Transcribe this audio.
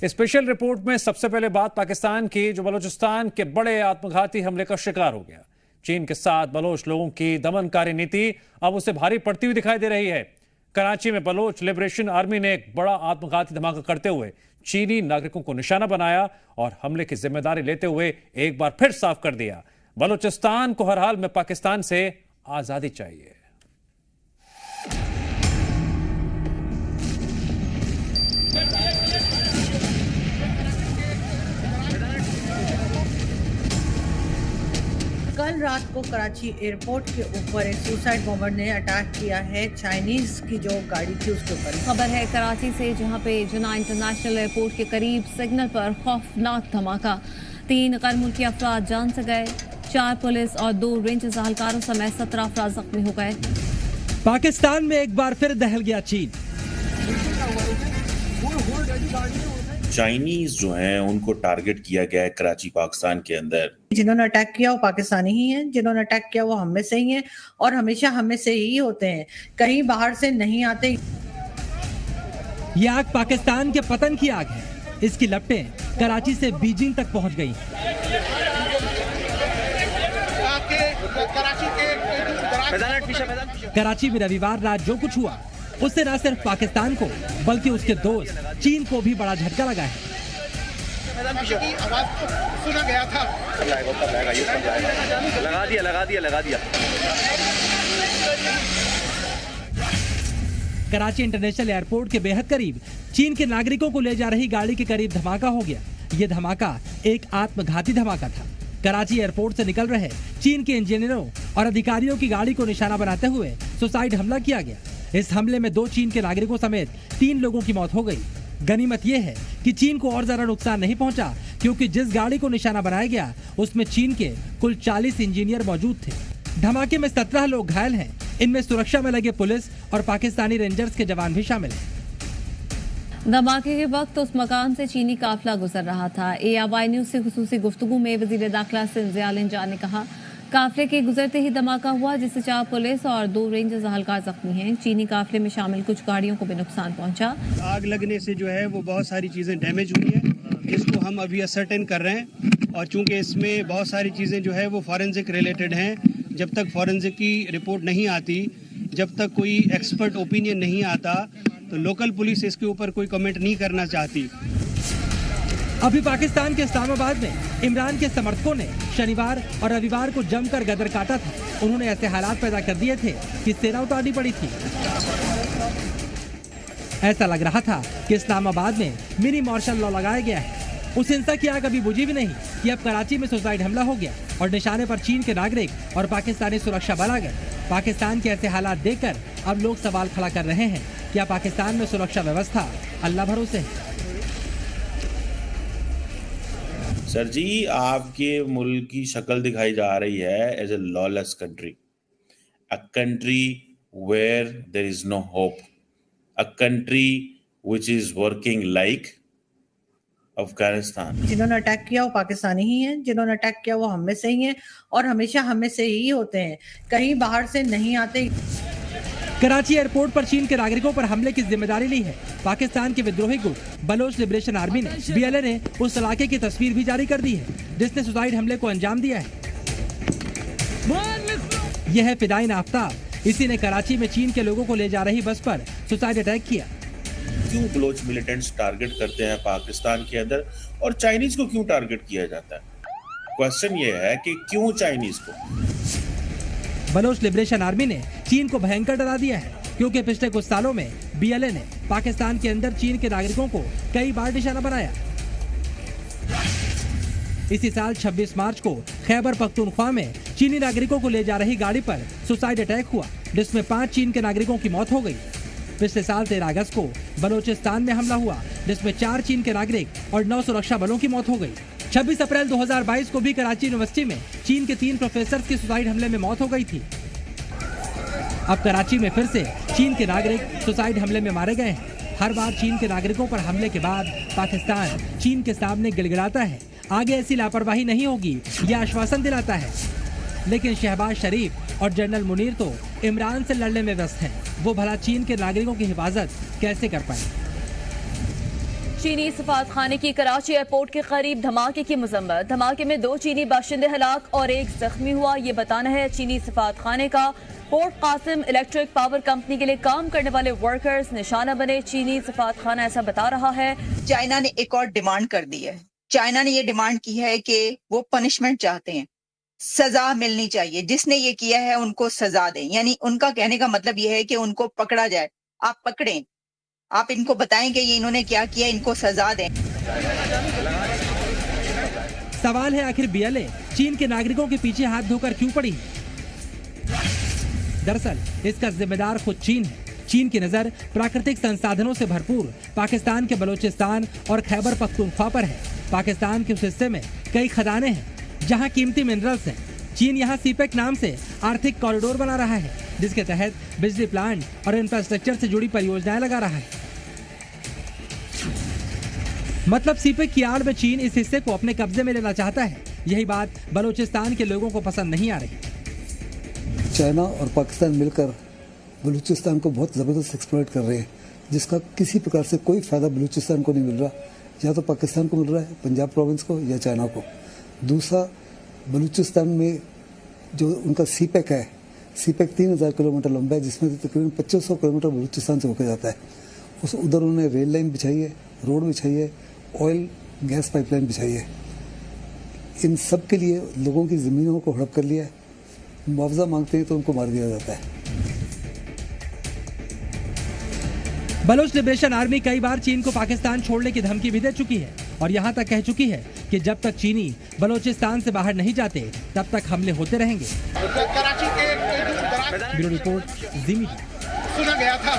Special report में सबसे पहले बात पाकिस्तान की, जो बलूचिस्तान के बड़े आत्मघाती हमले का शिकार हो गया। चीन के साथ बलोच लोगों की दमनकारी नीति अब उसे भारी पड़ती हुई दिखाई दे रही है। कराची में बलोच लिबरेशन आर्मी ने एक बड़ा आत्मघाती धमाका करते हुए चीनी नागरिकों को निशाना बनाया और हमले की जिम्मेदारी लेते हुए एक बार फिर साफ कर दिया, बलूचिस्तान को हर हाल में पाकिस्तान से आजादी चाहिए। कल रात को कराची एयरपोर्ट के ऊपर एक सुसाइड बॉम्बर ने अटैक किया है चाइनीज की जो गाड़ी थी उसके ऊपर। खबर है कराची से, जहां पे जिन्ना इंटरनेशनल एयरपोर्ट के करीब सिग्नल पर खौफनाक धमाका। 3 गैर मुल्की अफराद जान से गए, 4 पुलिस और 2 रेंजर्स एहलकारों समेत 17 अफराद जख्मी हो गए। पाकिस्तान में एक बार फिर दहल गया चीन। चाइनीज जो हैं उनको टारगेट किया गया है कराची पाकिस्तान के अंदर। जिन्होंने अटैक किया वो पाकिस्तानी ही हैं, जिन्होंने अटैक किया वो हम में से ही हैं और हमेशा हम में से ही होते हैं, कहीं बाहर से नहीं आते। ये आग पाकिस्तान के पतन की आग है। इसकी लपटें कराची से बीजिंग तक पहुंच गई। कराची में रविवार रात जो कुछ हुआ उससे न सिर्फ पाकिस्तान को बल्कि उसके दोस्त चीन को भी बड़ा झटका लगा है। सुना गया था। लगा दिया। कराची इंटरनेशनल एयरपोर्ट के बेहद करीब चीन के नागरिकों को ले जा रही गाड़ी के करीब धमाका हो गया। ये धमाका एक आत्मघाती धमाका था। कराची एयरपोर्ट से निकल रहे चीन के इंजीनियरों और अधिकारियों की गाड़ी को निशाना बनाते हुए सुसाइड हमला किया गया। इस हमले में 2 चीन के नागरिकों समेत 3 लोगों की मौत हो गई। गनीमत यह है कि चीन को और ज्यादा नुकसान नहीं पहुंचा, क्योंकि जिस गाड़ी को निशाना बनाया गया उसमें चीन के कुल 40 इंजीनियर मौजूद थे। धमाके में 17 लोग घायल हैं। इनमें सुरक्षा में लगे पुलिस और पाकिस्तानी रेंजर्स के जवान भी शामिल हैं। धमाके के वक्त उस मकान से चीनी काफिला गुजर रहा था। ARY न्यूज से खुसूसी गुफ्तगू में वजीर दाखिला सिंजियाल इंजान ने कहा, काफिले के गुजरते ही धमाका हुआ, जिससे 4 पुलिस और 2 रेंजर्स एहलकार जख्मी हैं। चीनी काफिले में शामिल कुछ गाड़ियों को भी नुकसान पहुंचा। आग लगने से जो है वो बहुत सारी चीज़ें डैमेज हुई है, जिसको हम अभी असर्टेन कर रहे हैं। और चूंकि इसमें बहुत सारी चीज़ें जो है वो फॉरेंसिक रिलेटेड हैं, जब तक फॉरेंसिक की रिपोर्ट नहीं आती, जब तक कोई एक्सपर्ट ओपिनियन नहीं आता, तो लोकल पुलिस इसके ऊपर कोई कमेंट नहीं करना चाहती। अभी पाकिस्तान के इस्लामाबाद में इमरान के समर्थकों ने शनिवार और रविवार को जमकर गदर काटा था। उन्होंने ऐसे हालात पैदा कर दिए थे कि सेना उतारनी पड़ी थी। ऐसा लग रहा था कि इस्लामाबाद में मिनी मार्शल लॉ लगाया गया है। उस हिंसा की आग अभी बुझी भी नहीं कि अब कराची में सुसाइड हमला हो गया और निशाने पर चीन के नागरिक और पाकिस्तानी सुरक्षा बल आ गए। पाकिस्तान के ऐसे हालात देखकर अब लोग सवाल खड़ा कर रहे हैं, क्या पाकिस्तान में सुरक्षा व्यवस्था अल्लाह भरोसे है? सर जी, आपके मुल्क की शक्ल दिखाई जा रही है as a lawless country, a country where there is no hope, a country which is working like Afghanistan. जिन्होंने अटैक किया वो पाकिस्तानी ही हैं, जिन्होंने अटैक किया वो हम में से ही हैं और हमेशा हम में से ही होते हैं, कहीं बाहर से नहीं आते। कराची एयरपोर्ट पर चीन के नागरिकों पर हमले की जिम्मेदारी ली है पाकिस्तान के विद्रोही गुट बलोच लिबरेशन आर्मी ने। BLA ने उस इलाके की तस्वीर भी जारी कर दी है जिसने सुसाइड हमले को अंजाम दिया है। यह है फिदाइन आफ्ताब। इसी ने कराची में चीन के लोगों को ले जा रही बस पर सुसाइड अटैक किया। क्यों बलोच मिलिटेंट्स टारगेट करते हैं पाकिस्तान के अंदर और चाइनीज को क्यों टारगेट किया जाता है? क्वेश्चन ये है कि क्यों चाइनीज को? बलोच लिबरेशन आर्मी ने चीन को भयंकर डरा दिया है, क्योंकि पिछले कुछ सालों में BLA ने पाकिस्तान के अंदर चीन के नागरिकों को कई बार निशाना बनाया। इसी साल 26 मार्च को खैबर पख्तूनख्वा में चीनी नागरिकों को ले जा रही गाड़ी पर सुसाइड अटैक हुआ, जिसमें 5 चीन के नागरिकों की मौत हो गई। पिछले साल 13 अगस्त को बलोचिस्तान में हमला हुआ, जिसमें 4 चीन के नागरिक और 9 सुरक्षा बलों की मौत हो गई। 26 अप्रैल 2022 को भी कराची यूनिवर्सिटी में चीन के 3 प्रोफेसर की सुसाइड हमले में मौत हो गई थी। अब कराची में फिर से चीन के नागरिक सुसाइड हमले में मारे गए हैं। हर बार चीन के नागरिकों पर हमले के बाद पाकिस्तान चीन के सामने गिड़गिड़ाता है, आगे ऐसी लापरवाही नहीं होगी, यह आश्वासन दिलाता है। लेकिन शहबाज शरीफ और जनरल मुनीर तो इमरान से लड़ने में व्यस्त हैं। वो भला चीन के नागरिकों की हिफाजत कैसे कर पाए? चीनी सफारतखाने की कराची एयरपोर्ट के करीब धमाके की मजम्मत। धमाके में 2 चीनी बाशिंदे हलाक और 1 जख्मी हुआ। ये बताना है चीनी सफारतखाने का। Port Qasim electric power company के लिए काम करने वाले वर्कर्स निशाना बने। चीनी सफारतखाना ऐसा बता रहा है। चाइना ने एक और डिमांड कर दी है। चाइना ने ये डिमांड की है कि वो पनिशमेंट चाहते हैं, सजा मिलनी चाहिए। जिसने ये किया है उनको सजा दें। यानी उनका कहने का मतलब ये है कि उनको पकड़ा जाए। आप पकड़ें, आप इनको बताएं कि ये इन्होंने क्या किया, इनको सजा दें। सवाल है आखिर बीएलए चीन के नागरिकों के पीछे हाथ धोकर क्यों पड़ी? दरअसल इसका जिम्मेदार खुद चीन है। चीन की नजर प्राकृतिक संसाधनों से भरपूर पाकिस्तान के बलूचिस्तान और खैबर पख्तूनख्वा पर है। पाकिस्तान के उस हिस्से में कई खदानें हैं जहां कीमती मिनरल्स हैं। चीन यहां सीपेक नाम से आर्थिक कॉरिडोर बना रहा है, जिसके तहत बिजली प्लांट और इंफ्रास्ट्रक्चर से जुड़ी परियोजनाएं लगा रहा है। मतलब सीपेक की आड़ में चीन इस हिस्से को अपने कब्जे में लेना चाहता है। यही बात बलूचिस्तान के लोगों को पसंद नहीं आ रही। चाइना और पाकिस्तान मिलकर बलूचिस्तान को बहुत ज़बरदस्त एक्सप्लॉइट कर रहे हैं, जिसका किसी प्रकार से कोई फायदा बलूचिस्तान को नहीं मिल रहा। या तो पाकिस्तान को मिल रहा है, पंजाब प्रोविंस को, या चाइना को। दूसरा, बलूचिस्तान में जो उनका सीपेक है, सीपेक 3000 किलोमीटर लंबा है, जिसमें तकरीबन 2500 किलोमीटर बलूचिस्तान से होकर जाता है। उधर उन्होंने रेल लाइन बिछाई है, रोड बिछाई है, ऑयल गैस पाइपलाइन बिछाई है। इन सब के लिए लोगों की ज़मीनों को हड़प कर लिया है। मुआवजा मांगते हैं तो उनको मार दिया जाता है। बलोच लिबरेशन आर्मी कई बार चीन को पाकिस्तान छोड़ने की धमकी भी दे चुकी है और यहाँ तक कह चुकी है कि जब तक चीनी बलोचिस्तान से बाहर नहीं जाते तब तक हमले होते रहेंगे। ब्यूरो रिपोर्ट, ज़ी मीडिया। सुना गया था।